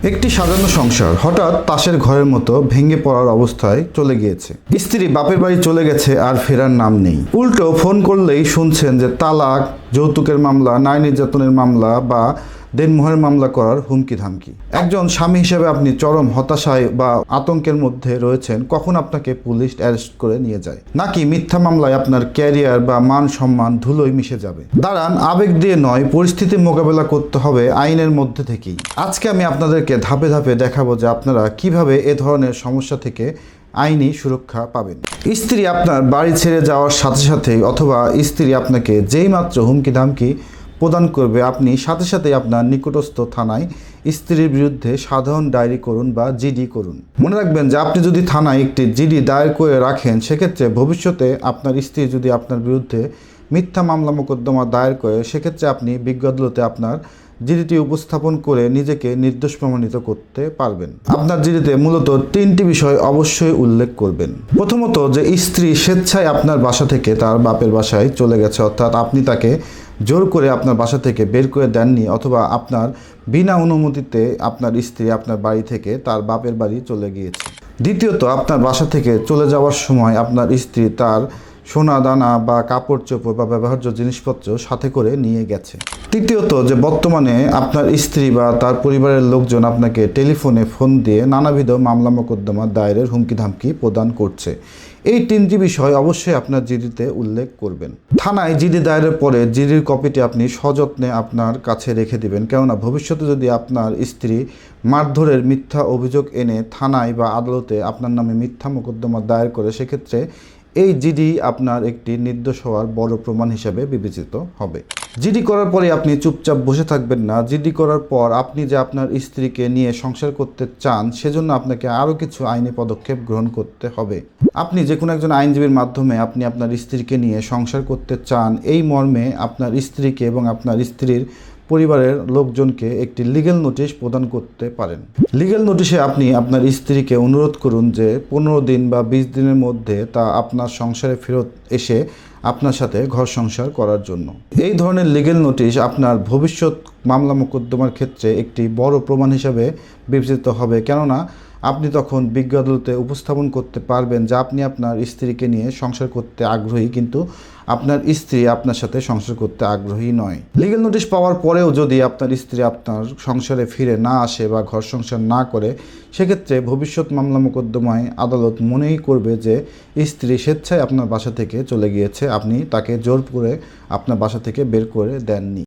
একটি সাজানো সংসার হঠাৎ তাসের ঘরের মতো ভেঙে পড়ার অবস্থায় চলে গিয়েছে। স্ত্রী বাপের বাড়ি চলে গেছে, আর ফেরার নাম নেই। উল্টো ফোন করলেই শুনছেন যে তালাক, যৌতুকের মামলা, নারী নির্যাতনের মামলা বা দেনমোহরের মামলা করার হুমকি ধামকি। একজন স্বামী হিসেবে আপনি চরম হতাশায় বা আতঙ্কের মধ্যে রয়েছেন। কখন আপনাকে পুলিশ অ্যারেস্ট করে নিয়ে যায়, নাকি মিথ্যা মামলায় আপনার ক্যারিয়ার বা মান সম্মান ধুলোয় মিশে যাবে। দাঁড়ান, আবেগ দিয়ে নয়, পরিস্থিতি মোকাবেলা করতে হবে আইনের মধ্যে থেকেই। আজকে আমি আপনাদেরকে ধাপে ধাপে দেখাবো যে আপনারা কিভাবে এ ধরনের সমস্যা থেকে আইনি সুরক্ষা পাবেন। স্ত্রী আপনার বাড়ি ছেড়ে যাওয়ার সাথে সাথেই অথবা স্ত্রী আপনাকে যেই মাত্র হুমকি ধামকি প্রদান করবে, আপনি সাথে সাথে আপনার নিকটস্থ থানায় স্ত্রীর বিরুদ্ধে সাধারণ ডায়েরি করুন বা জিডি করুন। মনে রাখবেন যে আপনি যদি থানায় একটি জিডি দায়ের করে রাখেন, সেক্ষেত্রে ভবিষ্যতে আপনার স্ত্রী যদি আপনার বিরুদ্ধে মিথ্যা মামলা মোকদ্দমা দায়ের করে, সেক্ষেত্রে আপনি বিজ্ঞ আদালতে আপনার জিডিটি উপস্থাপন করে নিজেকে নির্দোষ প্রমাণিত করতে পারবেন। আপনার জিডিতে মূলত 3টি বিষয় অবশ্যই উল্লেখ করবেন। প্রথমত, যে স্ত্রী স্বেচ্ছায় আপনার বাসা থেকে তার বাপের বাসায় চলে গেছে, অর্থাৎ আপনি তাকে জোর করে আপনার বাসা থেকে বের করে দেননি, অথবা আপনার বিনা অনুমতিতে আপনার স্ত্রী আপনার বাড়ি থেকে তার বাপের বাড়ি চলে গিয়েছে। দ্বিতীয়ত, আপনার বাসা থেকে চলে যাওয়ার সময় আপনার স্ত্রী তার সোনা দানা বা কাপড় চোপড় বা ব্যবহার্য জিনিসপত্র সাথে করে নিয়ে গেছে। তৃতীয়ত, যে বর্তমানে আপনার স্ত্রী বা তার পরিবারের লোকজন আপনাকে টেলিফোনে ফোন দিয়ে নানাবিধ মামলা মোকদ্দমা দায়েরের হুমকি ধামকি প্রদান করছে। এই 3টি বিষয় অবশ্যই আপনার জিডিতে উল্লেখ করবেন। থানায় জিডি দায়েরের পরে জিডির কপিটি আপনি সযত্নে আপনার কাছে রেখে দিবেন, কেননা ভবিষ্যতে যদি আপনার স্ত্রী মারধরের মিথ্যা অভিযোগ এনে থানায় বা আদালতে আপনার নামে মিথ্যা মোকদ্দমা দায়ের করে, সেক্ষেত্রে এই জিডি আপনার একটি নির্দোষ হওয়ার বড় প্রমাণ হিসেবে বিবেচিত হবে। জিডি করার পরে আপনি চুপচাপ বসে থাকবেন না। জিডি করার পর আপনি যে আপনার স্ত্রীকে নিয়ে সংসার করতে চান, সেজন্য আপনাকে আরও কিছু আইনি পদক্ষেপ গ্রহণ করতে হবে। আপনি যে কোনো একজন আইনজীবীর মাধ্যমে আপনি আপনার স্ত্রীকে নিয়ে সংসার করতে চান, এই মর্মে আপনার স্ত্রীকে এবং আপনার স্ত্রীর পরিবারের লোকজনকে একটি লিগ্যাল নোটিশ প্রদান করতে পারেন। লিগ্যাল নোটিশে আপনি আপনার স্ত্রীকে অনুরোধ করুন যে 15 দিন বা 20 দিনের মধ্যে তা আপনার সংসারে ফেরত এসে আপনার সাথে ঘর সংসার করার জন্য। এই ধরনের লিগ্যাল নোটিশ আপনার ভবিষ্যৎ মামলা মোকদ্দমার ক্ষেত্রে একটি বড় প্রমাণ হিসাবে বিবেচিত হবে, কেননা আপনি তখন বিজ্ঞ আদালতে উপস্থাপন করতে পারবেন যে আপনি আপনার স্ত্রীকে নিয়ে সংসার করতে আগ্রহী, কিন্তু আপনার স্ত্রী আপনার সাথে সংসার করতে আগ্রহী নয়। লিগ্যাল নোটিশ পাওয়ার পরেও যদি আপনার স্ত্রী আপনার সংসারে ফিরে না আসে বা ঘর সংসার না করে, সেক্ষেত্রে ভবিষ্যৎ মামলা মোকদ্দমায় আদালত মনেই করবে যে স্ত্রী স্বেচ্ছায় আপনার বাসা থেকে চলে গিয়েছে, আপনি তাকে জোর করে আপনার বাসা থেকে বের করে দেননি।